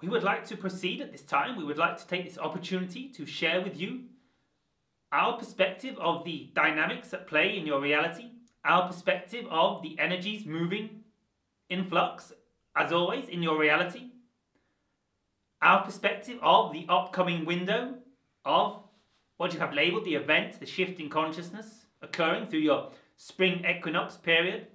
we would like to proceed at this time. We would like to take this opportunity to share with you our perspective of the dynamics at play in your reality, our perspective of the energies moving in flux, as always, in your reality, our perspective of the upcoming window of what you have labelled the event, the shift in consciousness occurring through your spring equinox period,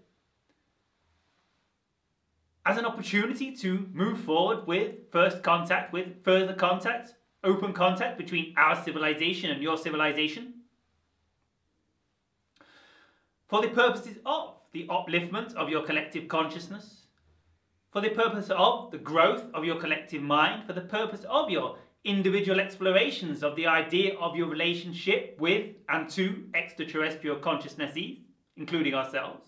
as an opportunity to move forward with first contact, with further contact, open contact between our civilization and your civilization, for the purposes of the upliftment of your collective consciousness, for the purpose of the growth of your collective mind, for the purpose of your individual explorations of the idea of your relationship with and to extraterrestrial consciousnesses, including ourselves.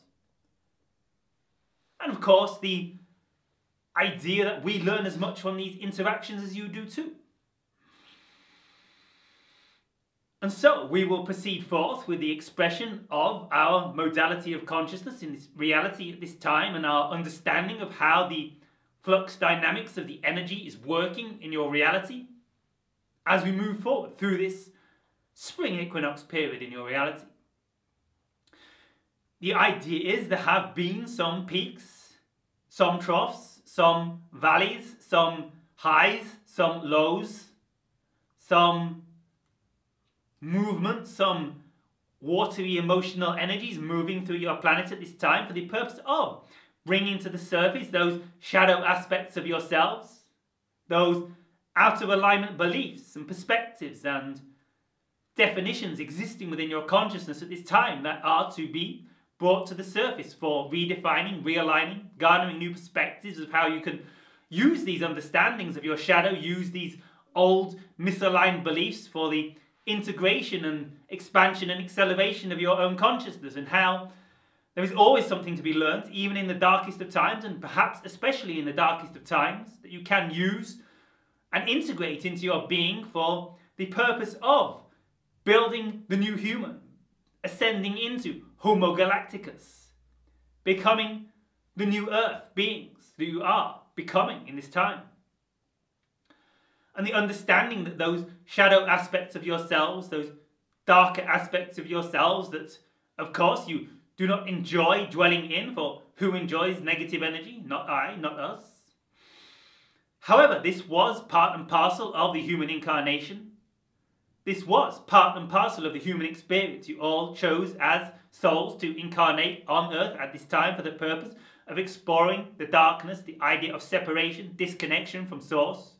And of course, the idea that we learn as much from these interactions as you do too. And so we will proceed forth with the expression of our modality of consciousness in this reality at this time, and our understanding of how the flux dynamics of the energy is working in your reality as we move forward through this spring equinox period in your reality. The idea is there have been some peaks, some troughs, some valleys, some highs, some lows, some movement, some watery emotional energies moving through your planet at this time for the purpose of bringing to the surface those shadow aspects of yourselves, those out of alignment beliefs and perspectives and definitions existing within your consciousness at this time that are to be brought to the surface for redefining, realigning, garnering new perspectives of how you can use these understandings of your shadow, use these old misaligned beliefs for the integration and expansion and acceleration of your own consciousness, and how there is always something to be learned, even in the darkest of times, and perhaps especially in the darkest of times, that you can use and integrate into your being for the purpose of building the new human, ascending into Homo Galacticus, becoming the new Earth beings that you are becoming in this time. And the understanding that those shadow aspects of yourselves, those darker aspects of yourselves that, of course, you do not enjoy dwelling in, for who enjoys negative energy? Not I, not us. However, this was part and parcel of the human incarnation. This was part and parcel of the human experience. You all chose as souls to incarnate on Earth at this time for the purpose of exploring the darkness, the idea of separation, disconnection from Source.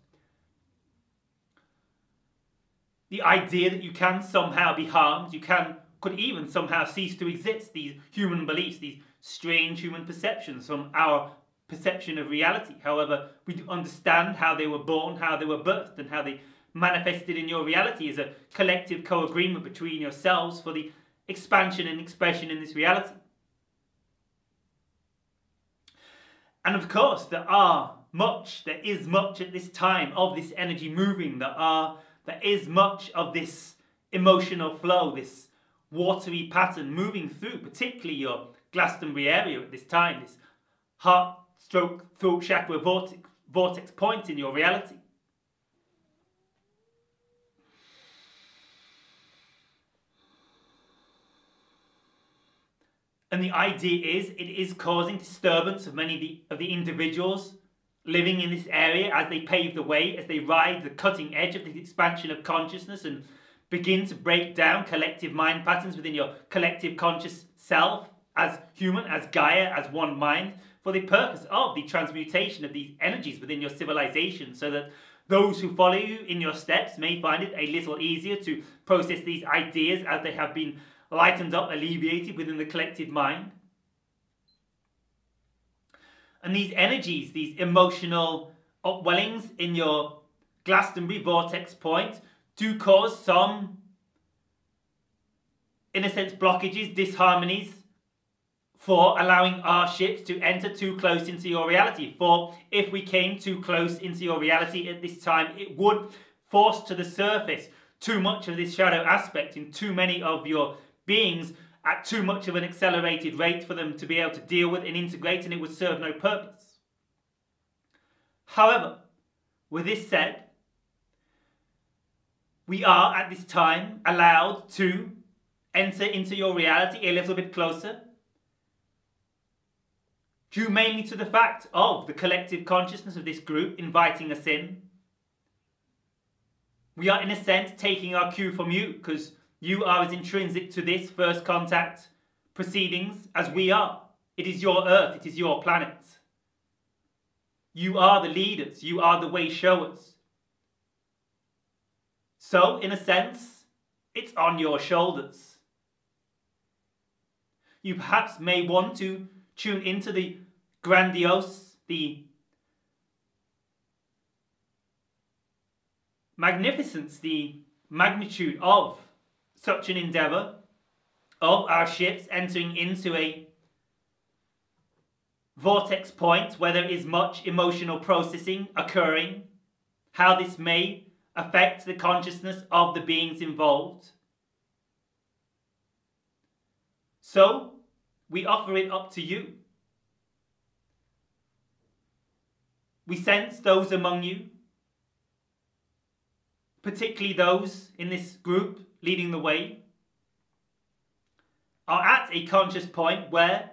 The idea that you can somehow be harmed, you could even somehow cease to exist, these human beliefs, these strange human perceptions from our perception of reality. However, we do understand how they were born, how they were birthed, and how they manifested in your reality as a collective co-agreement between yourselves for the expansion and expression in this reality. And of course, there is much at this time of this energy moving. There is much of this emotional flow, this watery pattern moving through, particularly your Glastonbury area at this time, this heart/throat chakra vortex point in your reality. And the idea is, it is causing disturbance of many of the individuals living in this area as they pave the way, as they ride the cutting edge of the expansion of consciousness and begin to break down collective mind patterns within your collective conscious self as human, as Gaia, as one mind, for the purpose of the transmutation of these energies within your civilization, so that those who follow you in your steps may find it a little easier to process these ideas as they have been lightened up, alleviated within the collective mind. And these energies, these emotional upwellings in your Glastonbury vortex point do cause some, in a sense, blockages, disharmonies for allowing our ships to enter too close into your reality. For if we came too close into your reality at this time, it would force to the surface too much of this shadow aspect in too many of your beings at too much of an accelerated rate for them to be able to deal with and integrate, and it would serve no purpose. However, With this said, we are at this time allowed to enter into your reality a little bit closer, due mainly to the fact of the collective consciousness of this group inviting us in. We are in a sense taking our cue from you, because you are as intrinsic to this first contact proceedings as we are. It is your earth, it is your planet. You are the leaders, you are the way showers. So, in a sense, it's on your shoulders. You perhaps may want to tune into the grandiose, the magnificence, the magnitude of such an endeavour, of our ships entering into a vortex point where there is much emotional processing occurring, how this may affect the consciousness of the beings involved. So, we offer it up to you. We sense those among you, particularly those in this group leading the way, are at a conscious point where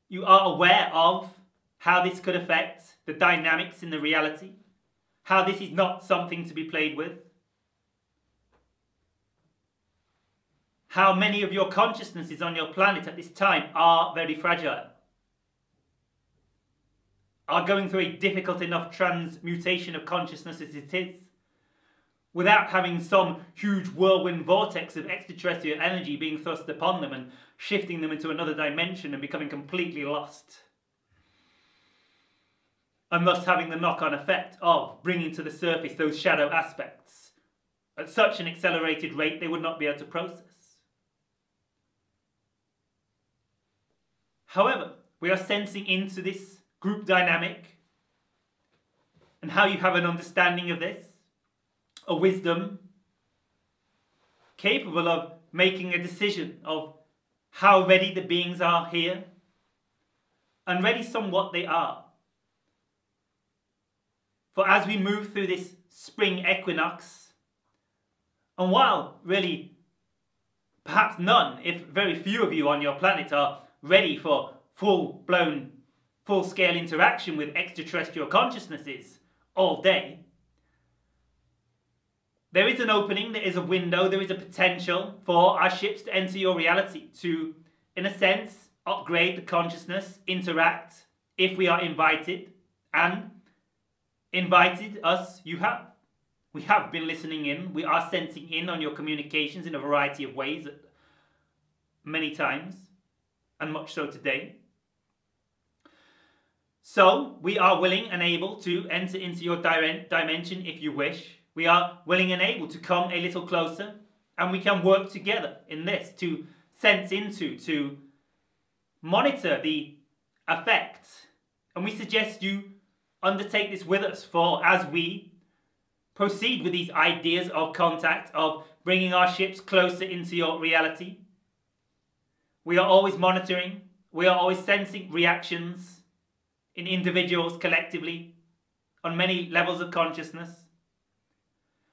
you are aware of how this could affect the dynamics in the reality, how this is not something to be played with, how many of your consciousnesses on your planet at this time are very fragile, are going through a difficult enough transmutation of consciousness as it is, without having some huge whirlwind vortex of extraterrestrial energy being thrust upon them and shifting them into another dimension and becoming completely lost. And thus having the knock-on effect of bringing to the surface those shadow aspects at such an accelerated rate they would not be able to process. However, we are sensing into this group dynamic and how you have an understanding of this, a wisdom capable of making a decision of how ready the beings are here, and ready somewhat they are. For as we move through this spring equinox, and while really perhaps none, if very few of you on your planet are ready for full-blown, full-scale interaction with extraterrestrial consciousnesses all day, there is an opening, there is a window, there is a potential for our ships to enter your reality, to, in a sense, upgrade the consciousness, interact, if we are invited, and invited us you have. We have been listening in, we are sensing in on your communications in a variety of ways, many times, and much so today. So, we are willing and able to enter into your dimension if you wish. We are willing and able to come a little closer, and we can work together in this to sense into, to monitor the effect. And we suggest you undertake this with us, for as we proceed with these ideas of contact, of bringing our ships closer into your reality, we are always monitoring, we are always sensing reactions in individuals collectively on many levels of consciousness.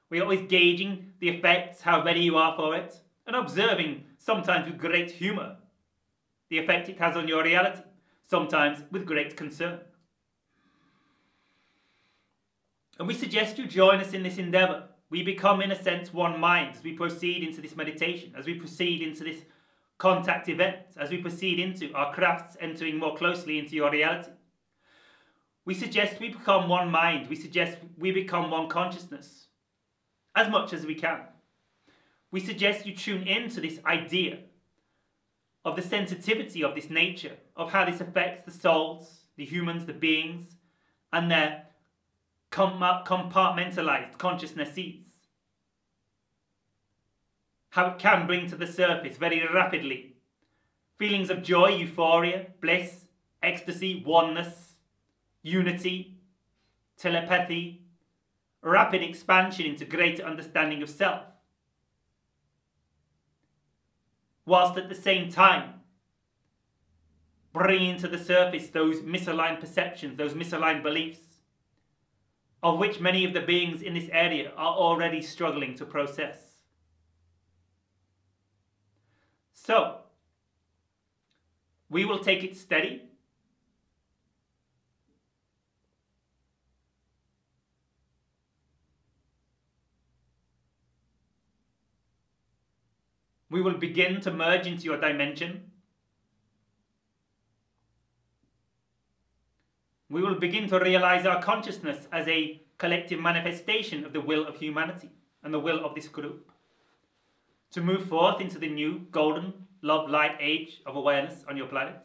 We are always gauging the effects, how ready you are for it, and observing, sometimes with great humour, the effect it has on your reality, sometimes with great concern. And we suggest you join us in this endeavour. We become, in a sense, one mind as we proceed into this meditation, as we proceed into this contact event, as we proceed into our crafts entering more closely into your reality. We suggest we become one mind. We suggest we become one consciousness, as much as we can. We suggest you tune in to this idea of the sensitivity of this nature, of how this affects the souls, the humans, the beings, and their compartmentalized consciousnesses. How it can bring to the surface very rapidly feelings of joy, euphoria, bliss, ecstasy, oneness, unity, telepathy, rapid expansion into greater understanding of self, whilst at the same time bringing to the surface those misaligned perceptions, those misaligned beliefs of which many of the beings in this area are already struggling to process. So, we will take it steady. We will begin to merge into your dimension. We will begin to realize our consciousness as a collective manifestation of the will of humanity and the will of this group, to move forth into the new golden love light age of awareness on your planet.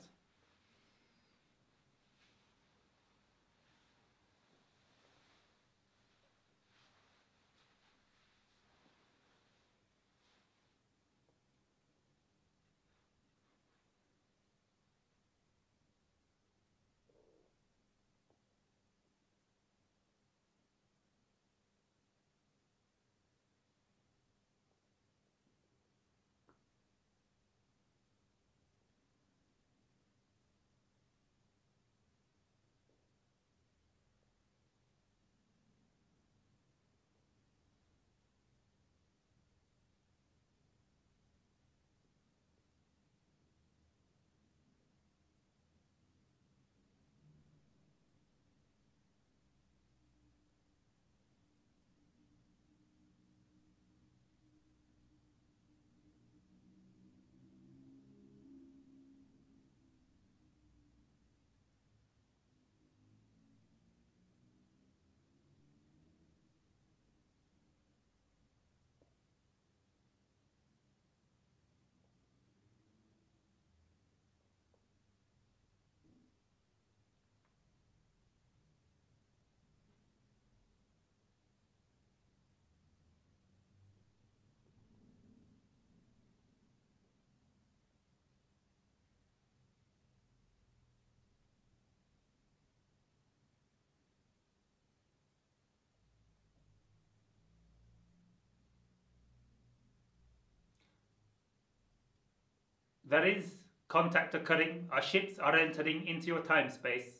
There is contact occurring. Our ships are entering into your time space.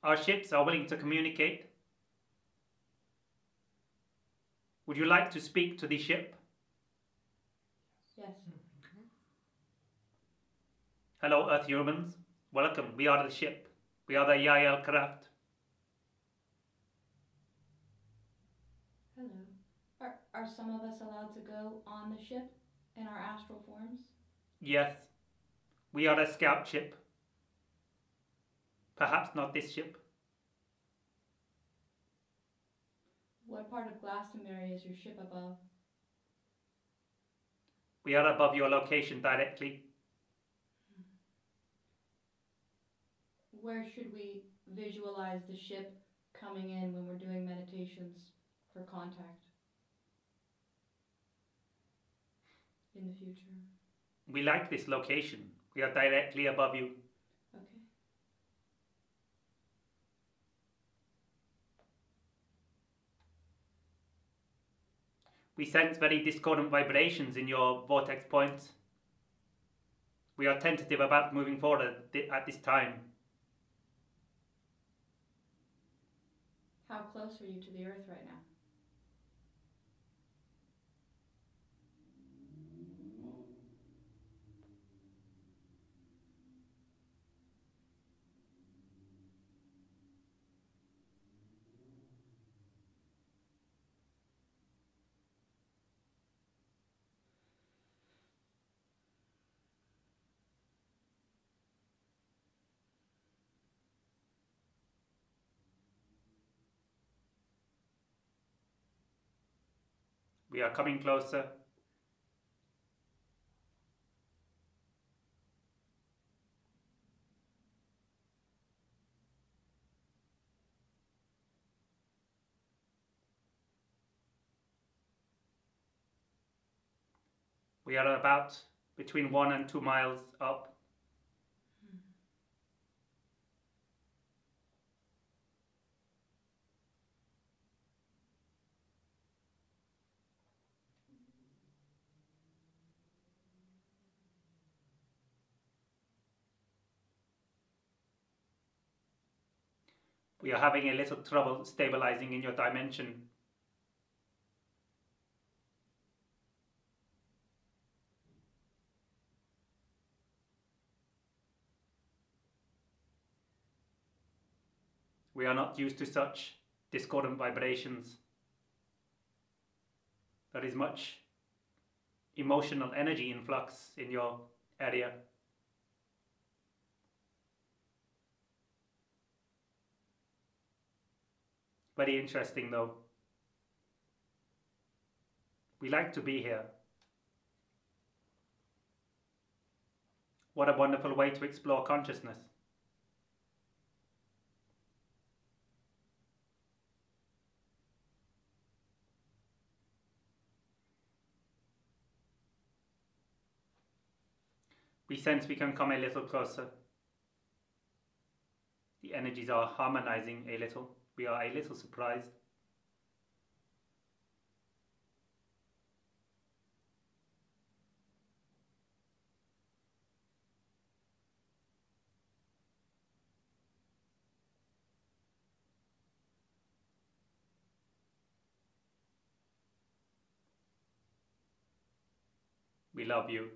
Our ships are willing to communicate. Would you like to speak to the ship? Yes. Hello, Earth humans. Welcome. We are the ship. We are the Yahyel craft. Hello. Are some of us allowed to go on the ship in our astral forms? Yes. We are a scout ship. Perhaps not this ship. What part of Glastonbury is your ship above? We are above your location directly. Where should we visualize the ship coming in when we're doing meditations for contact in the future? We like this location. We are directly above you. Okay. We sense very discordant vibrations in your vortex points. We are tentative about moving forward at this time. How close are you to the Earth right now? We are coming closer. We are about between 1 and 2 miles up. We are having a little trouble stabilizing in your dimension. We are not used to such discordant vibrations. There is much emotional energy influx in your area. Very interesting though. We like to be here. What a wonderful way to explore consciousness. We sense we can come a little closer. The energies are harmonizing a little. We are a little surprised. We love you.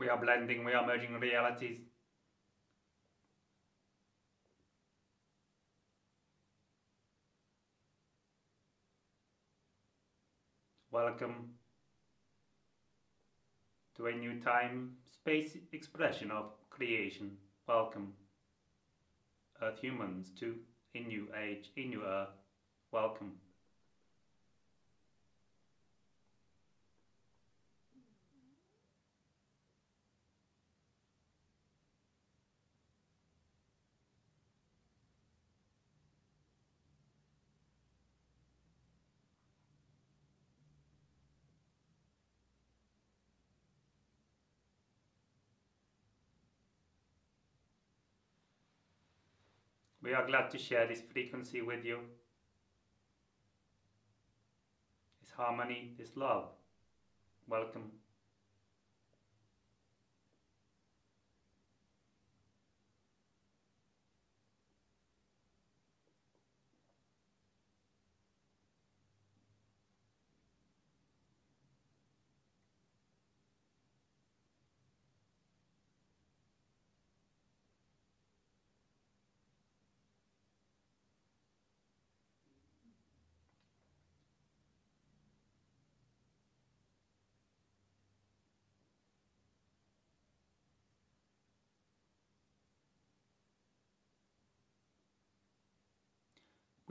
We are blending, we are merging realities. Welcome to a new time, space expression of creation. Welcome, Earth humans, to a new age, a new Earth. Welcome. We are glad to share this frequency with you. This harmony, this love. Welcome.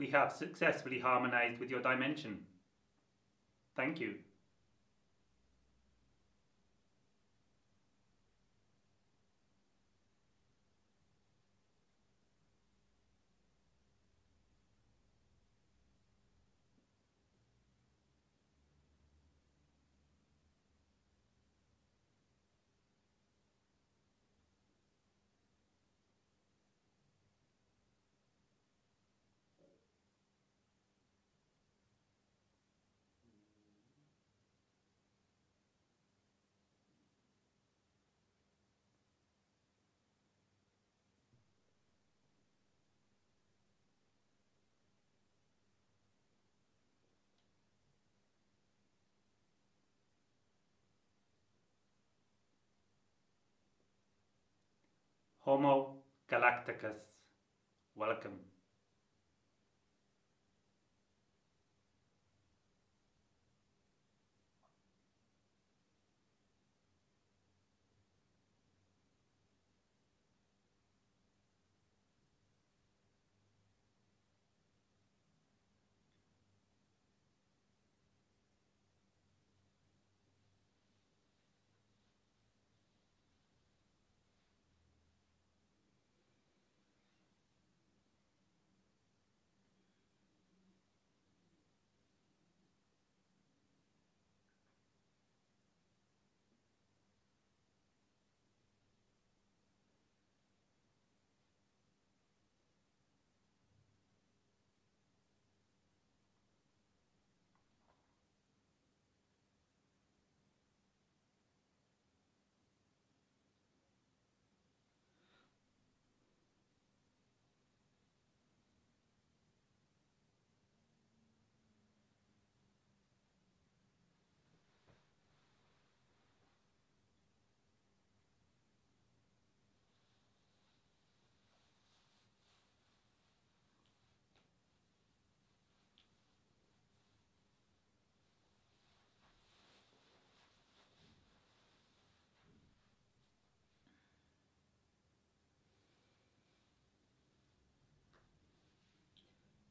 We have successfully harmonized with your dimension. Thank you. Homo Galacticus. Welcome.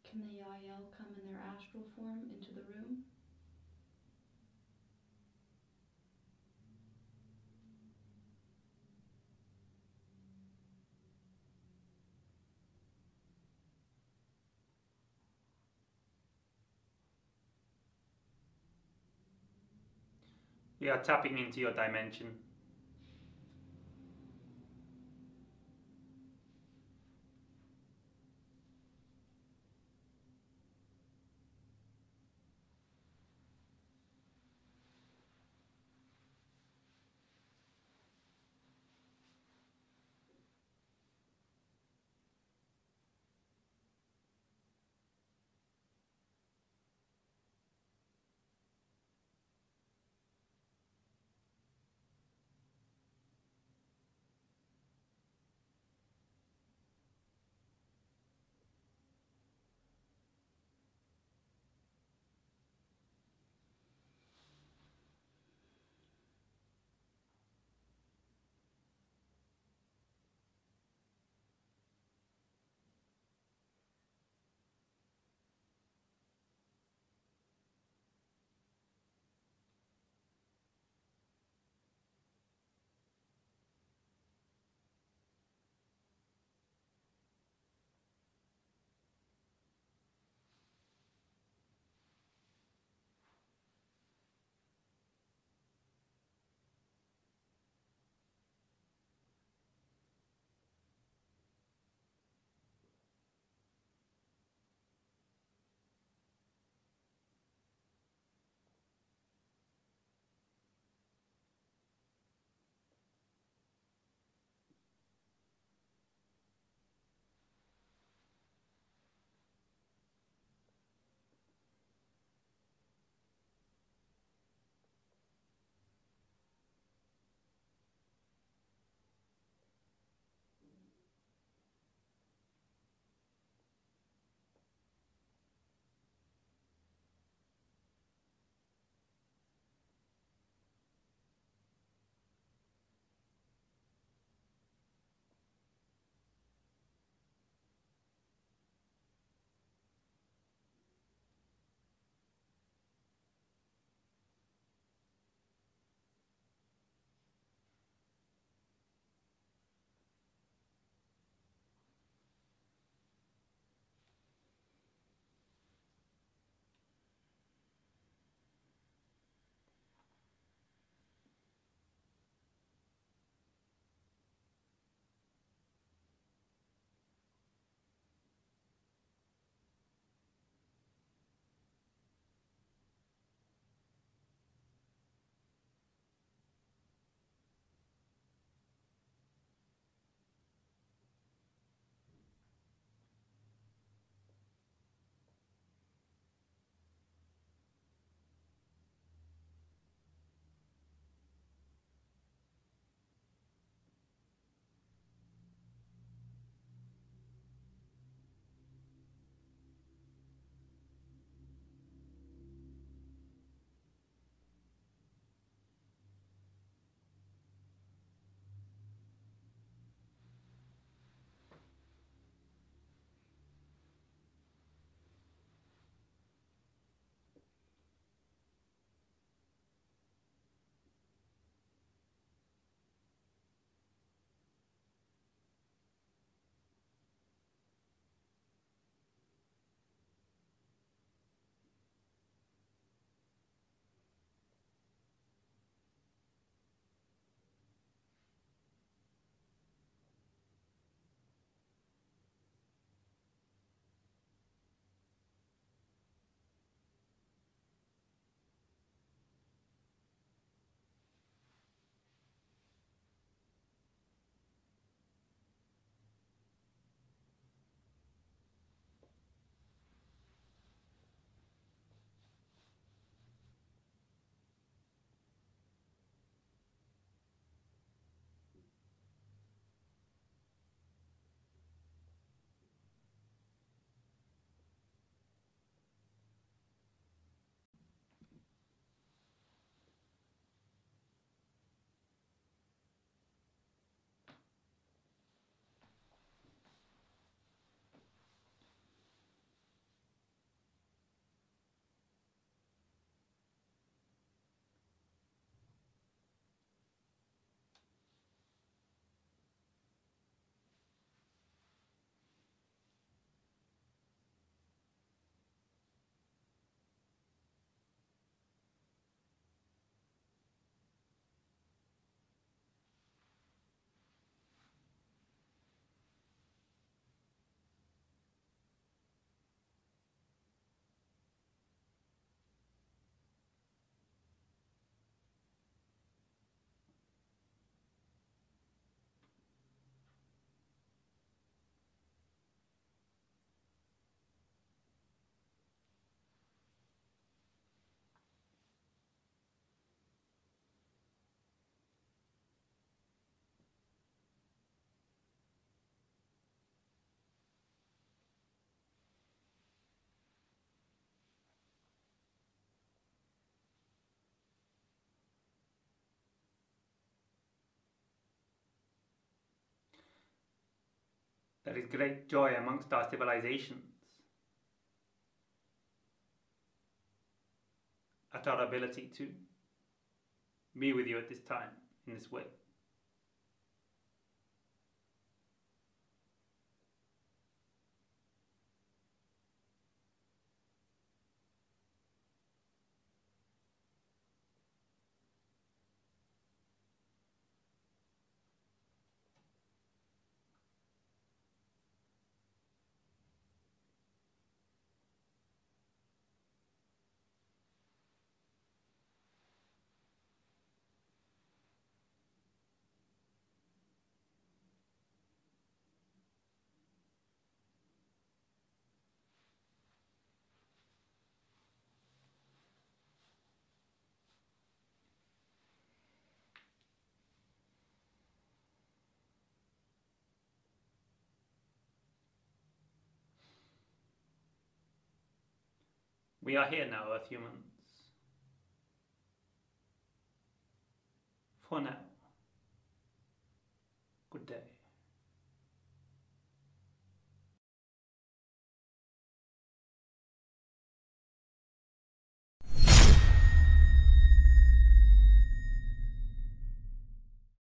Can the Yahyel come in their astral form into the room? You are tapping into your dimension. There is great joy amongst our civilizations at our ability to be with you at this time, in this way. We are here now, Earth humans. For now. Good day.